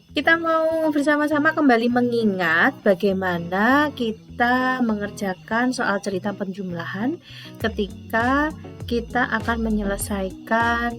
Kita mau bersama-sama kembali mengingat bagaimana kita mengerjakan soal cerita penjumlahan ketika kita akan menyelesaikan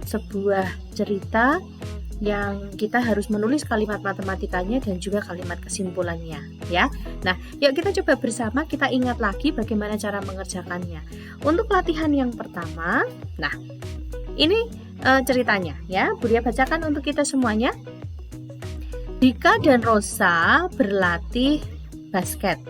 sebuah cerita yang kita harus menulis kalimat matematikanya dan juga kalimat kesimpulannya, ya. Nah, yuk kita coba bersama, kita ingat lagi bagaimana cara mengerjakannya. Untuk latihan yang pertama, nah, ini ceritanya ya. Buria bacakan untuk kita semuanya. Dika dan Rosa berlatih basket.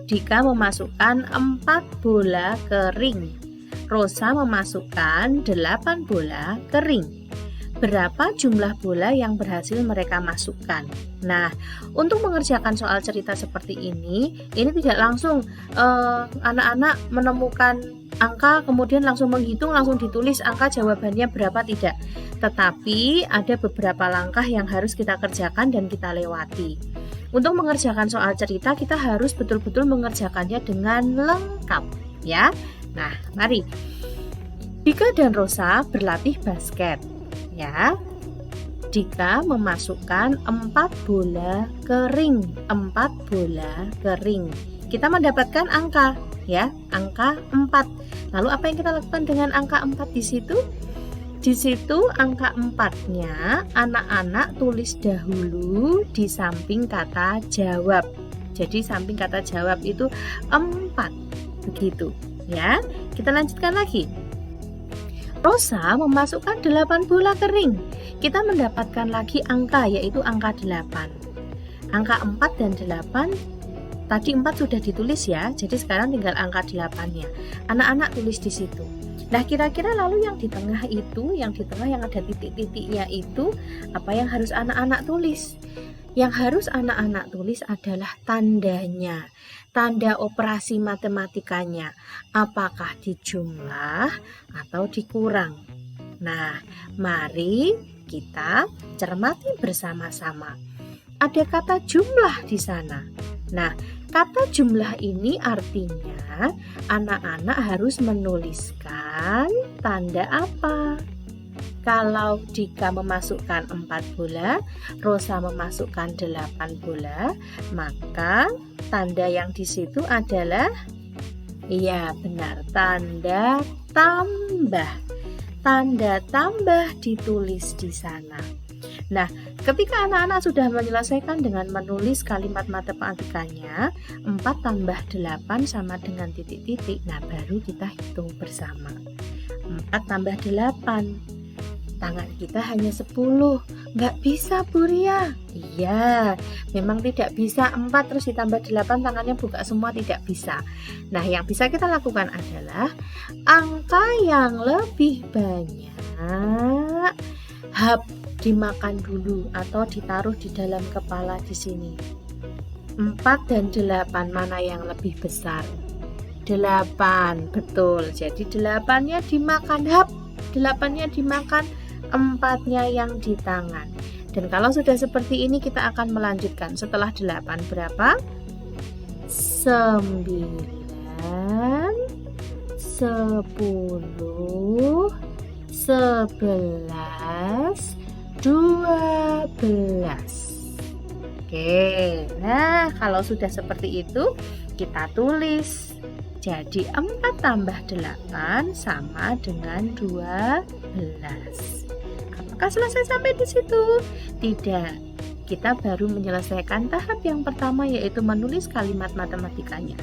Dika memasukkan 4 bola ke ring. Rosa memasukkan 8 bola ke ring. Berapa jumlah bola yang berhasil mereka masukkan? Nah, untuk mengerjakan soal cerita seperti ini tidak langsung anak-anak menemukan angka kemudian langsung menghitung, langsung ditulis angka jawabannya berapa, tidak. Tetapi ada beberapa langkah yang harus kita kerjakan dan kita lewati. Untuk mengerjakan soal cerita kita harus betul-betul mengerjakannya dengan lengkap, ya. Nah, mari. Dika dan Rosa berlatih basket. Ya, Dika memasukkan 4 bola ke ring. 4 bola ke ring. Kita mendapatkan angka, ya, angka 4. Lalu apa yang kita lakukan dengan angka 4 di situ? Di situ angka 4-nya anak-anak tulis dahulu di samping kata jawab. Jadi samping kata jawab itu 4. Begitu, ya. Kita lanjutkan lagi. Rosa memasukkan 8 bola ke ring. Kita mendapatkan lagi angka, yaitu angka 8. Angka 4 dan 8, tadi 4 sudah ditulis ya, jadi sekarang tinggal angka 8-nya. Anak-anak tulis di situ. Nah, kira-kira lalu yang di tengah itu, yang ada titik-titiknya itu, apa yang harus anak-anak tulis? Yang harus anak-anak tulis adalah tandanya, tanda operasi matematikanya, apakah dijumlah atau dikurang. Nah, mari kita cermati bersama-sama. Ada kata jumlah di sana. Nah, kata jumlah ini artinya anak-anak harus menuliskan tanda apa? Kalau Dika memasukkan 4 bola, Rosa memasukkan 8 bola, maka tanda yang di situ adalah, iya benar, tanda tambah. Tanda tambah ditulis di sana. Nah, ketika anak-anak sudah menyelesaikan dengan menulis kalimat matematikanya, 4 tambah 8 sama dengan titik-titik. Nah, baru kita hitung bersama. 4 tambah 8. Tangan kita hanya 10. Nggak bisa, Buria. Iya, memang tidak bisa 4 terus ditambah 8 tangannya buka semua, tidak bisa. Nah, yang bisa kita lakukan adalah angka yang lebih banyak dimakan dulu atau ditaruh di dalam kepala di sini. 4 dan 8 mana yang lebih besar? 8, betul. Jadi 8-nya dimakan, 8-nya dimakan, 4-nya yang di tangan. Dan kalau sudah seperti ini kita akan melanjutkan. Setelah 8 berapa? 9, 10, 11, 12. Oke, nah kalau sudah seperti itu kita tulis. Jadi 4 tambah 8 sama dengan 12. Apakah selesai sampai di situ? Tidak. Kita baru menyelesaikan tahap yang pertama, yaitu menulis kalimat matematikanya.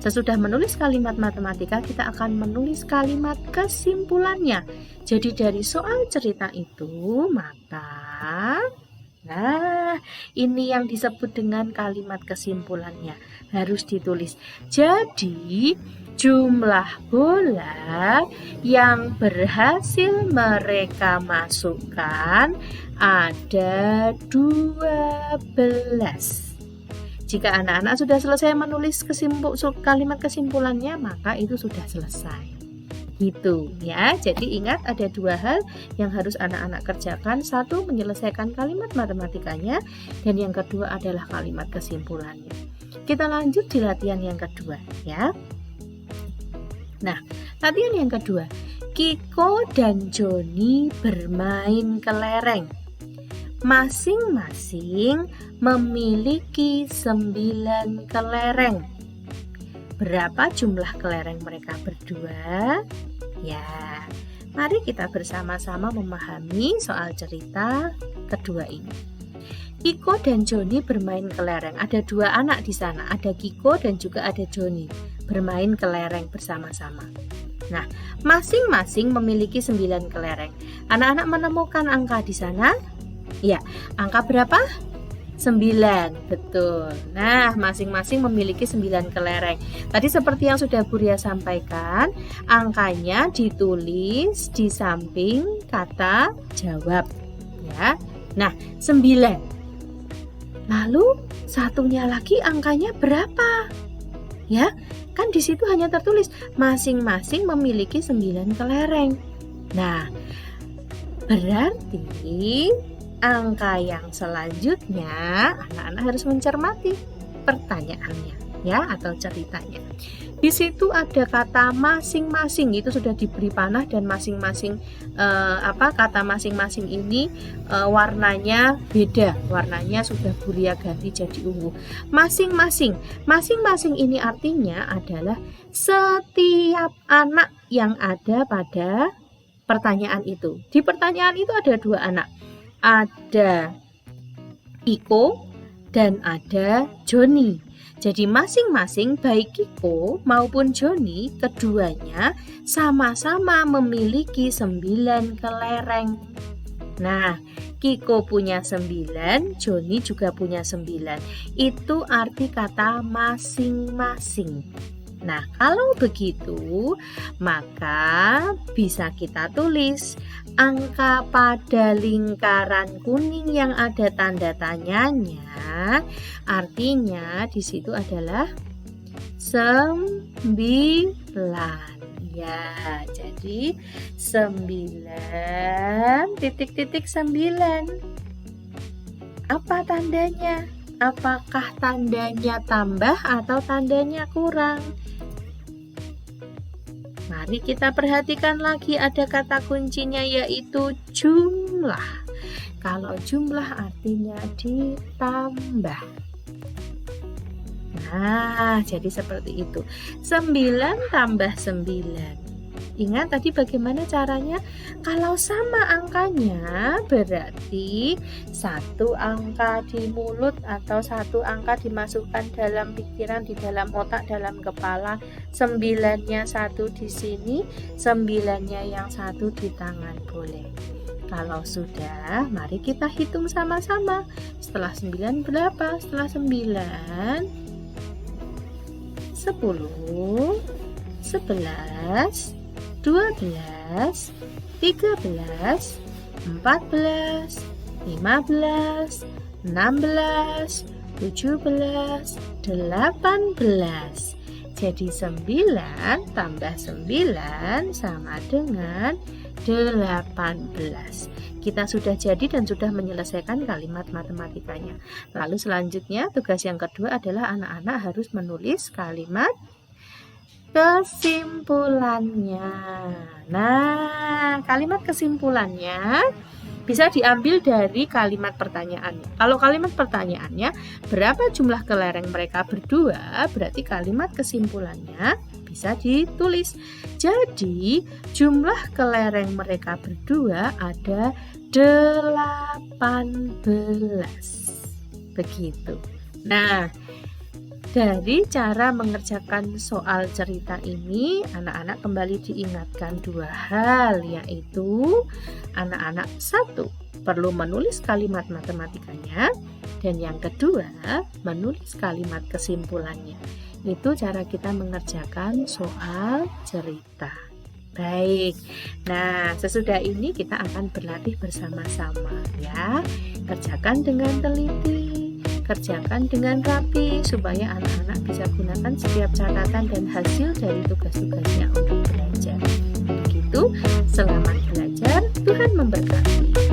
Sesudah menulis kalimat matematika, kita akan menulis kalimat kesimpulannya. Jadi dari soal cerita itu, maka nah, ini yang disebut dengan kalimat kesimpulannya, harus ditulis. Jadi, jumlah bola yang berhasil mereka masukkan ada 12. Jika anak-anak sudah selesai menulis kalimat kesimpulannya, maka itu sudah selesai. Gitu ya. Jadi ingat, ada 2 hal yang harus anak-anak kerjakan. 1, menyelesaikan kalimat matematikanya, dan yang kedua adalah kalimat kesimpulannya. Kita lanjut di latihan yang kedua ya. Nah, latihan yang kedua, Kiko dan Joni bermain kelereng. masing-masing memiliki 9 kelereng. Berapa jumlah kelereng mereka berdua? Ya, mari kita bersama-sama memahami soal cerita kedua ini. Kiko dan Joni bermain kelereng. Ada 2 anak di sana, ada Kiko dan juga ada Joni bermain kelereng bersama-sama. Nah, masing-masing memiliki 9 kelereng. Anak-anak menemukan angka di sana? Ya, angka berapa? 9, betul. Nah, masing-masing memiliki 9 kelereng. Tadi seperti yang sudah Bu Ria sampaikan, angkanya ditulis di samping kata jawab, ya. Nah, 9. Lalu satunya lagi angkanya berapa? Ya, kan di situ hanya tertulis masing-masing memiliki 9 kelereng. Nah, berarti angka yang selanjutnya anak-anak harus mencermati pertanyaannya, ya, atau ceritanya. Di situ ada kata masing-masing, itu sudah diberi panah dan masing-masing kata masing-masing ini warnanya beda, warnanya sudah Bu Ria ganti jadi ungu. Masing-masing ini artinya adalah setiap anak yang ada pada pertanyaan itu. Di pertanyaan itu ada 2 anak, ada Kiko dan ada Joni. Jadi masing-masing baik Kiko maupun Joni, keduanya sama-sama memiliki 9 kelereng. Nah, Kiko punya 9, Joni juga punya 9. Itu arti kata masing-masing. Nah, kalau begitu, maka bisa kita tulis angka pada lingkaran kuning yang ada tanda tanyanya. Artinya di situ adalah 9. Ya, jadi 9 Apa tandanya? Apakah tandanya tambah atau tandanya kurang? Mari kita perhatikan lagi, ada kata kuncinya yaitu jumlah. Kalau jumlah artinya ditambah. Nah, jadi seperti itu. 9 tambah 9. Ingat tadi bagaimana caranya? Kalau sama angkanya, berarti 1 angka di mulut atau 1 angka dimasukkan dalam pikiran, di dalam otak, dalam kepala. 9-nya 1 di sini, 9-nya yang 1 di tangan, boleh. Kalau sudah, mari kita hitung sama-sama. Setelah 9 berapa? Setelah 9, 10, 11, 12, 13, 14, 15, 16, 17, 18. Jadi 9 tambah 9 sama dengan 18. Kita sudah jadi dan sudah menyelesaikan kalimat matematikanya. Lalu selanjutnya tugas yang kedua adalah anak-anak harus menulis kalimat kesimpulannya. Nah, kalimat kesimpulannya bisa diambil dari kalimat pertanyaannya. Kalau kalimat pertanyaannya berapa jumlah kelereng mereka berdua, berarti kalimat kesimpulannya bisa ditulis. Jadi, jumlah kelereng mereka berdua ada 18. Begitu. Nah, dari cara mengerjakan soal cerita ini, anak-anak kembali diingatkan 2 hal, yaitu anak-anak 1 perlu menulis kalimat matematikanya, dan yang kedua menulis kalimat kesimpulannya. Itu cara kita mengerjakan soal cerita. Baik, nah sesudah ini kita akan berlatih bersama-sama ya. Kerjakan dengan teliti, kerjakan dengan rapi supaya anak-anak bisa gunakan setiap catatan dan hasil dari tugas-tugasnya untuk belajar. Begitu, selamat belajar, Tuhan memberkati.